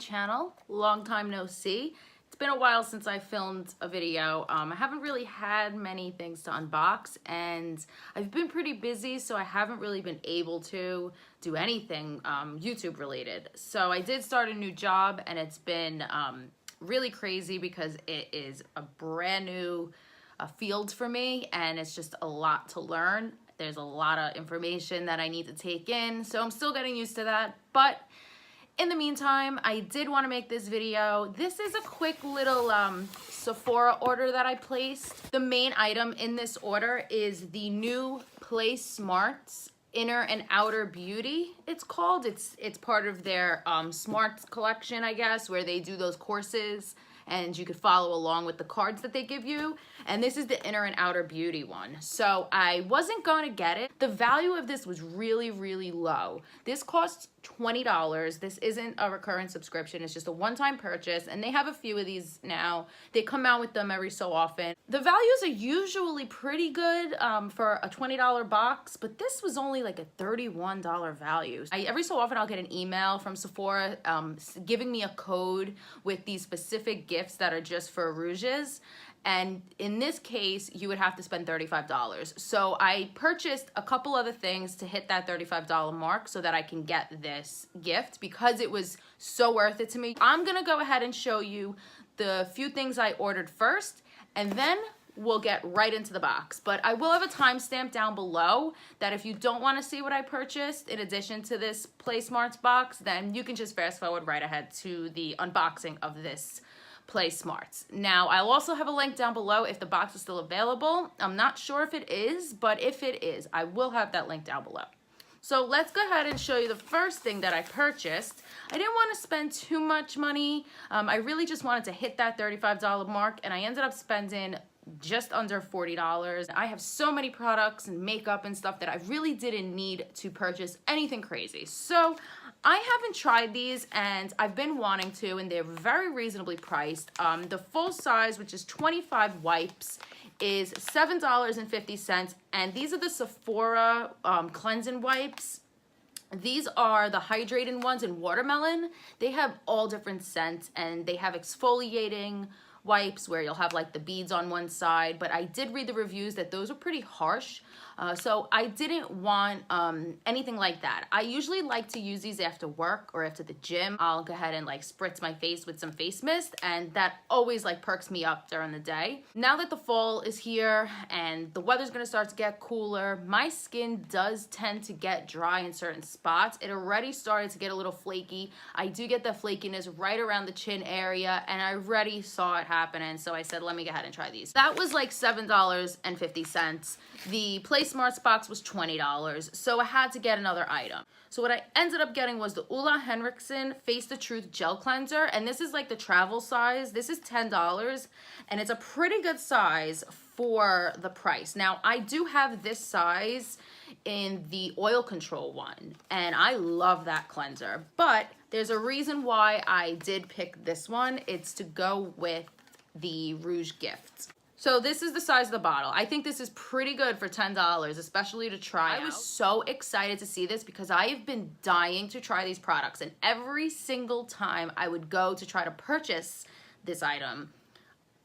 channel. Long time no see. It's been a while since I filmed a video. I haven't really had many things to unbox and I've been pretty busy, so I haven't really been able to do anything YouTube related. So I did start a new job and it's been really crazy because it is a brand new field for me and it's just a lot to learn. There's a lot of information that I need to take in, so I'm still getting used to that. But in the meantime, I did want to make this video. This is a quick little Sephora order that I placed. The main item in this order is the new SMARTS Inner and Outer Beauty, it's called. It's part of their SMARTS collection, I guess, where they do those courses and you could follow along with the cards that they give you. And this is the Inner and Outer Beauty one. So I wasn't gonna get it. The value of this was really, really low. This costs $20. This isn't a recurrent subscription. It's just a one-time purchase, and they have a few of these now. They come out with them every so often. The values are usually pretty good for a $20 box, but this was only like a $31 value. Every so often I'll get an email from Sephora giving me a code with these specific gifts that are just for rouges. And in this case, you would have to spend $35. So I purchased a couple other things to hit that $35 mark so that I can get this gift because it was so worth it to me. I'm gonna go ahead and show you the few things I ordered first, and then we'll get right into the box. But I will have a timestamp down below that if you don't wanna see what I purchased in addition to this SMARTS box, then you can just fast forward right ahead to the unboxing of this SMARTS. Now, I'll also have a link down below if the box is still available. I'm not sure if it is, but if it is, I will have that link down below. So let's go ahead and show you the first thing that I purchased. I didn't want to spend too much money. I really just wanted to hit that $35 mark, and I ended up spending just under $40. I have so many products and makeup and stuff that I really didn't need to purchase anything crazy. So I haven't tried these and I've been wanting to, and they're very reasonably priced. The full size, which is 25 wipes, is $7.50, and these are the Sephora cleansing wipes. These are the hydrating ones in watermelon. They have all different scents and they have exfoliating wipes where you'll have like the beads on one side, but I did read the reviews that those are pretty harsh, so I didn't want anything like that. I usually like to use these after work or after the gym. I'll go ahead and like spritz my face with some face mist, and that always like perks me up during the day. Now that the fall is here and the weather's gonna start to get cooler, my skin does tend to get dry in certain spots. It already started to get a little flaky. I do get the flakiness right around the chin area, and I already saw it happening, so I said, let me go ahead and try these. That was like $7.50. The SMARTS box was $20, so I had to get another item. So what I ended up getting was the Olehenriksen Face the Truth Gel Cleanser, and this is like the travel size. This is $10, and it's a pretty good size for the price. Now, I do have this size in the oil control one, and I love that cleanser, but there's a reason why I did pick this one. It's to go with the Rouge Gift. So this is the size of the bottle. I think this is pretty good for $10, especially to try out. I was so excited to see this because I have been dying to try these products, and every single time I would go to try to purchase this item,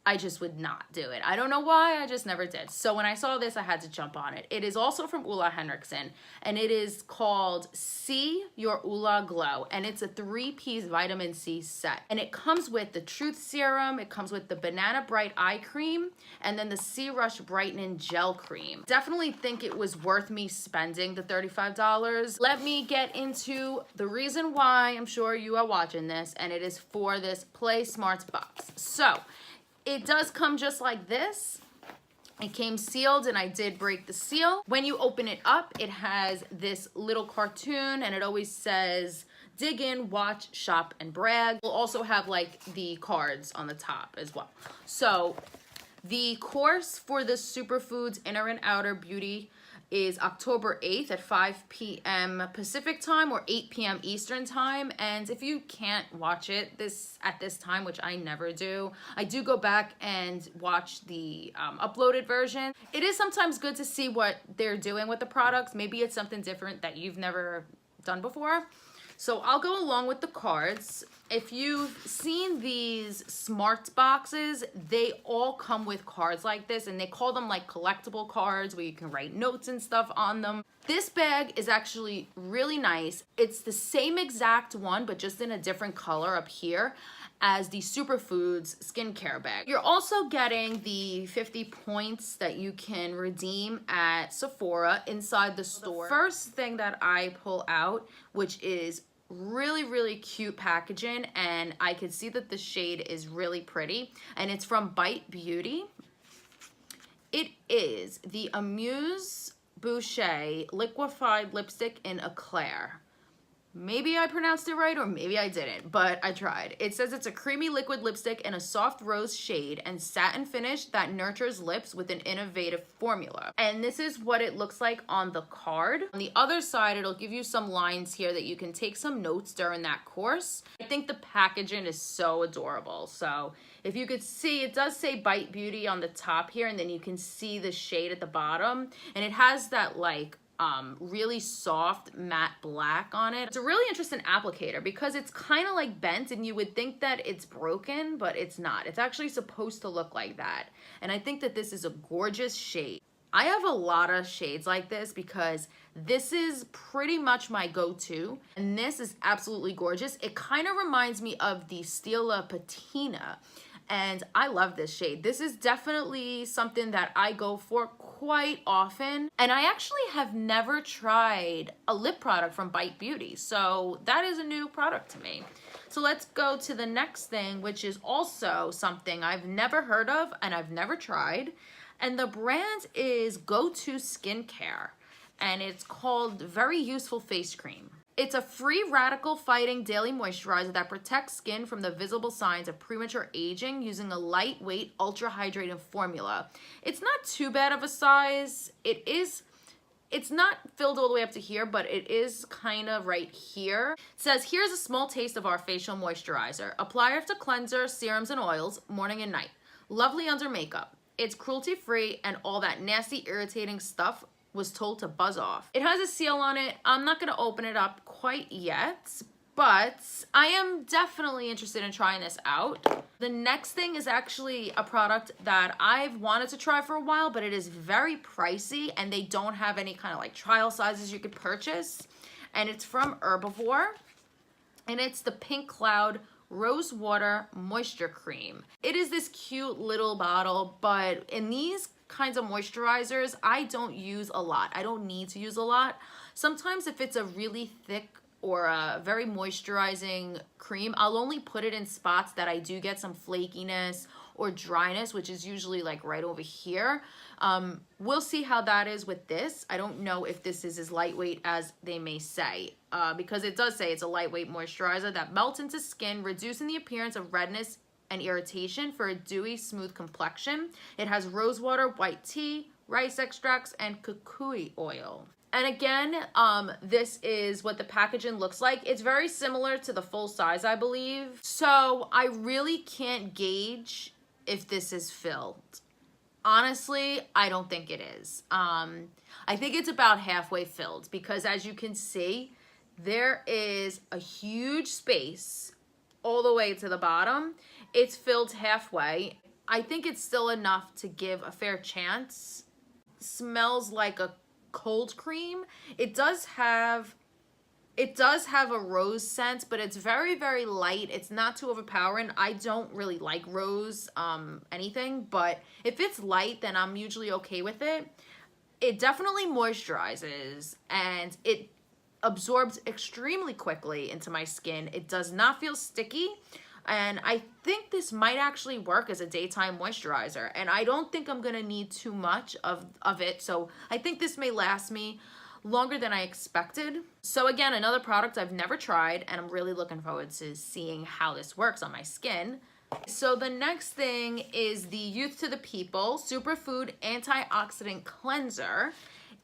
I just would not do it. I don't know why, I just never did. So when I saw this, I had to jump on it. It is also from Olehenriksen, and it is called See Your Ola Glow, and it's a 3-piece vitamin C set. And it comes with the Truth Serum, it comes with the Banana Bright Eye Cream, and then the Sea Rush Brightening Gel Cream. Definitely think it was worth me spending the $35. Let me get into the reason why I'm sure you are watching this, and it is for this SMARTS box. So, it does come just like this. It came sealed, and I did break the seal. When you open it up, it has this little cartoon, and it always says, dig in, watch, shop, and brag. We'll also have like the cards on the top as well. So the course for the Superfoods Inner and Outer Beauty is October 8th at 5 p.m. Pacific time or 8 p.m. Eastern time. And if you can't watch it at this time, which I never do, I do go back and watch the uploaded version. It is sometimes good to see what they're doing with the products. Maybe it's something different that you've never done before. So I'll go along with the cards. If you've seen these SMARTS boxes, they all come with cards like this, and they call them like collectible cards where you can write notes and stuff on them. This bag is actually really nice. It's the same exact one, but just in a different color up here as the Superfoods skincare bag. You're also getting the 50 points that you can redeem at Sephora inside the store. The first thing that I pull out, which is really cute packaging, and I can see that the shade is really pretty, and it's from Bite Beauty. It is the Amuse Boucher liquefied lipstick in Eclair. Maybe I pronounced it right or maybe I didn't, but I tried. It says it's a creamy liquid lipstick in a soft rose shade and satin finish that nurtures lips with an innovative formula. And this is what it looks like on the card. On the other side, it'll give you some lines here that you can take some notes during that course. I think the packaging is so adorable. So if you could see, it does say Bite Beauty on the top here, and then you can see the shade at the bottom. And it has that like really soft matte black on it. It's a really interesting applicator because it's kind of like bent, and you would think that it's broken, but it's not. It's actually supposed to look like that. And I think that this is a gorgeous shade. I have a lot of shades like this because this is pretty much my go-to, and this is absolutely gorgeous. It kind of reminds me of the Stila Patina, and I love this shade. This is definitely something that I go for quite often, and I actually have never tried a lip product from Bite Beauty, so that is a new product to me. So let's go to the next thing, which is also something I've never heard of and I've never tried, and the brand is Go-To Skincare, and it's called Very Useful Face Cream. It's a free radical fighting daily moisturizer that protects skin from the visible signs of premature aging using a lightweight, ultra hydrating formula. It's not too bad of a size. It's not filled all the way up to here, but it is kind of right here. It says, here's a small taste of our facial moisturizer. Apply after cleanser, serums, and oils, morning and night. Lovely under makeup. It's cruelty-free, and all that nasty, irritating stuff was told to buzz off. It has a seal on it. I'm not gonna open it up quite yet, but I am definitely interested in trying this out. The next thing is actually a product that I've wanted to try for a while, but it is very pricey, and they don't have any kind of like trial sizes you could purchase. And it's from Herbivore, and it's the Pink Cloud Rose Water Moisture Cream. It is this cute little bottle, but in these kinds of moisturizers, I don't use a lot. I don't need to use a lot. Sometimes if it's a really thick or a very moisturizing cream, I'll only put it in spots that I do get some flakiness or dryness, which is usually like right over here. We'll see how that is with this. I don't know if this is as lightweight as they may say, because it does say it's a lightweight moisturizer that melts into skin, reducing the appearance of redness and irritation for a dewy, smooth complexion. It has rosewater, white tea, rice extracts, and kukui oil. And again, this is what the packaging looks like. It's very similar to the full size, I believe. So I really can't gauge if this is filled. Honestly, I don't think it is. I think it's about halfway filled because as you can see, there is a huge space all the way to the bottom. It's filled halfway. I think it's still enough to give a fair chance. Smells like a cold cream. It does have a rose scent, but it's very light. It's not too overpowering. I don't really like rose anything, but if it's light, then I'm usually okay with it. It definitely moisturizes, and it absorbs extremely quickly into my skin. It does not feel sticky, and I think this might actually work as a daytime moisturizer, and I don't think I'm gonna need too much of it, so I think this may last me longer than I expected. So again, another product I've never tried, and I'm really looking forward to seeing how this works on my skin. So the next thing is the Youth to the People Superfood Antioxidant Cleanser.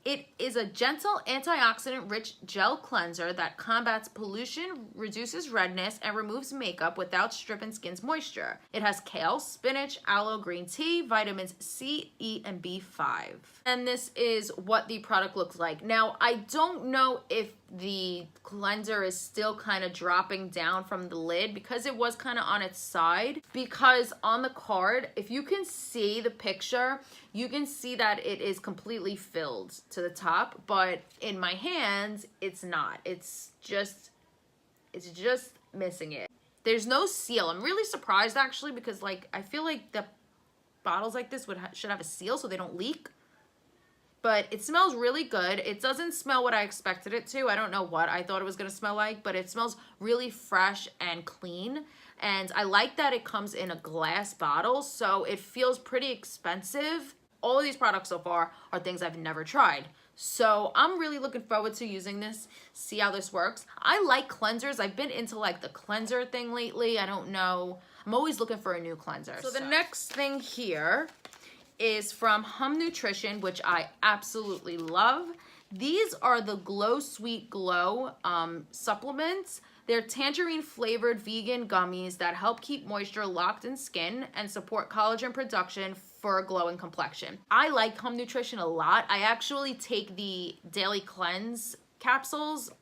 It is a gentle antioxidant-rich gel cleanser that combats pollution, reduces redness, and removes makeup without stripping skin's moisture. It has kale, spinach, aloe, green tea, vitamins C, E, and B5. And this is what the product looks like. Now, I don't know if the cleanser is still kind of dropping down from the lid because it was kind of on its side. Because on the card, if you can see the picture, you can see that it is completely filled to the top, but in my hands, it's not. It's just missing it. There's no seal. I'm really surprised actually, because like I feel like the bottles like this should have a seal so they don't leak. But it smells really good. It doesn't smell what I expected it to. I don't know what I thought it was gonna smell like, but it smells really fresh and clean. And I like that it comes in a glass bottle, so it feels pretty expensive. All of these products so far are things I've never tried. So I'm really looking forward to using this, see how this works. I like cleansers. I've been into like the cleanser thing lately. I don't know. I'm always looking for a new cleanser. So the next thing here is from Hum Nutrition, which I absolutely love. These are the Glow Sweet Glow supplements. They're tangerine flavored vegan gummies that help keep moisture locked in skin and support collagen production for a glowing complexion. I like Hum Nutrition a lot. I actually take the Daily Cleanse capsules.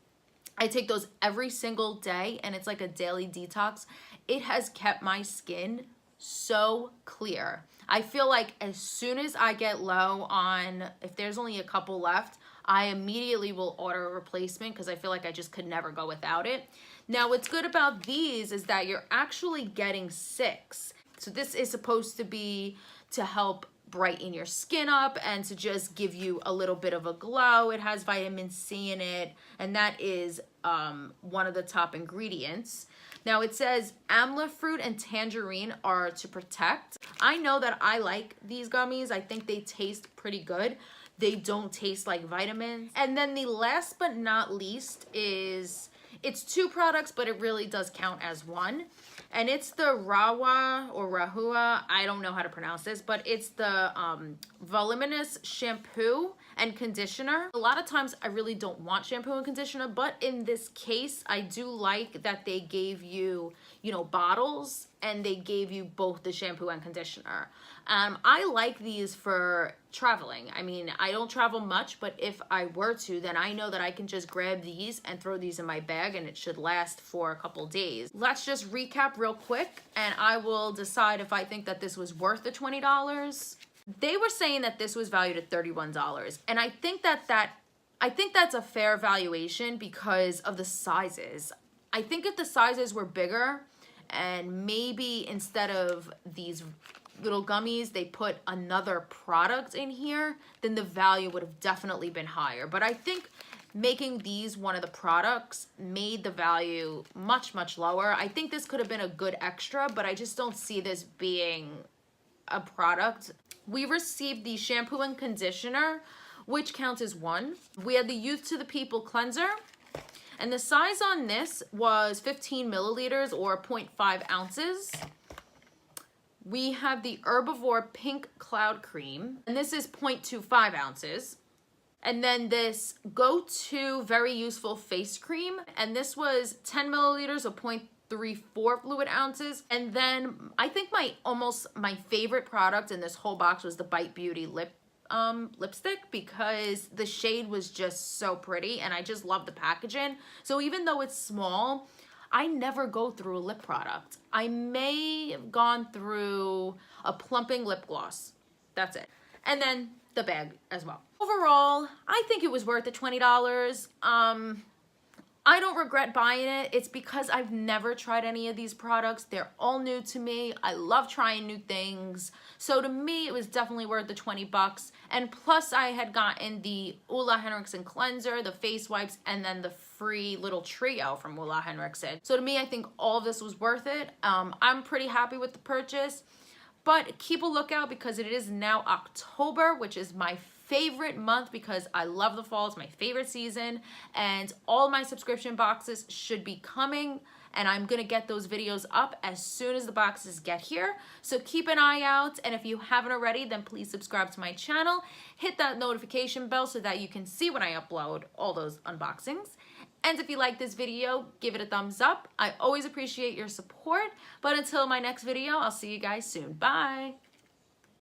I take those every single day, and it's like a daily detox. It has kept my skin so clear. I feel like as soon as I get low on, if there's only a couple left, I immediately will order a replacement because I feel like I just could never go without it. Now, what's good about these is that you're actually getting 6. So this is supposed to be to help brighten your skin up and to just give you a little bit of a glow. It has vitamin C in it, and that is one of the top ingredients. Now it says amla fruit and tangerine are to protect. I know that I like these gummies. I think they taste pretty good. They don't taste like vitamins. And then the last but not least is, it's 2 products, but it really does count as one. And it's the Rawa or Rahua, I don't know how to pronounce this, but it's the voluminous shampoo and conditioner. A lot of times I really don't want shampoo and conditioner, but in this case, I do like that they gave you, you know, bottles, and they gave you both the shampoo and conditioner. I like these for traveling. I mean, I don't travel much, but if I were to, then I know that I can just grab these and throw these in my bag, and it should last for a couple days. Let's just recap real quick, and I will decide if I think that this was worth the $20. They were saying that this was valued at $31, and I think that's a fair valuation because of the sizes. I think if the sizes were bigger, and maybe instead of these little gummies, they put another product in here, then the value would have definitely been higher. But I think making these one of the products made the value much, much lower. I think this could have been a good extra, but I just don't see this being a product. We received the shampoo and conditioner, which counts as 1. We had the Youth to the People cleanser, and the size on this was 15 milliliters or 0.5 ounces. We have the Herbivore Pink Cloud Cream, and this is 0.25 ounces. And then this Go-To Very Useful Face Cream, and this was 10 milliliters or 0.34 fluid ounces. And then I think my favorite product in this whole box was the Bite Beauty lipstick, because the shade was just so pretty, and I just love the packaging. So even though it's small, I never go through a lip product. I may have gone through a plumping lip gloss. That's it. And then the bag as well. Overall, I think it was worth the $20. I don't regret buying it. It's because I've never tried any of these products. They're all new to me. I love trying new things. So to me, it was definitely worth the $20. And plus I had gotten the Olehenriksen cleanser, the face wipes, and then the free little trio from Olehenriksen. So to me, I think all of this was worth it. I'm pretty happy with the purchase, but keep a lookout because it is now October, which is my favorite month because I love the fall. It's my favorite season, and all my subscription boxes should be coming, and I'm gonna get those videos up as soon as the boxes get here. So keep an eye out, and if you haven't already, then please subscribe to my channel. Hit that notification bell so that you can see when I upload all those unboxings. And if you like this video, give it a thumbs up. I always appreciate your support. But until my next video, I'll see you guys soon. Bye.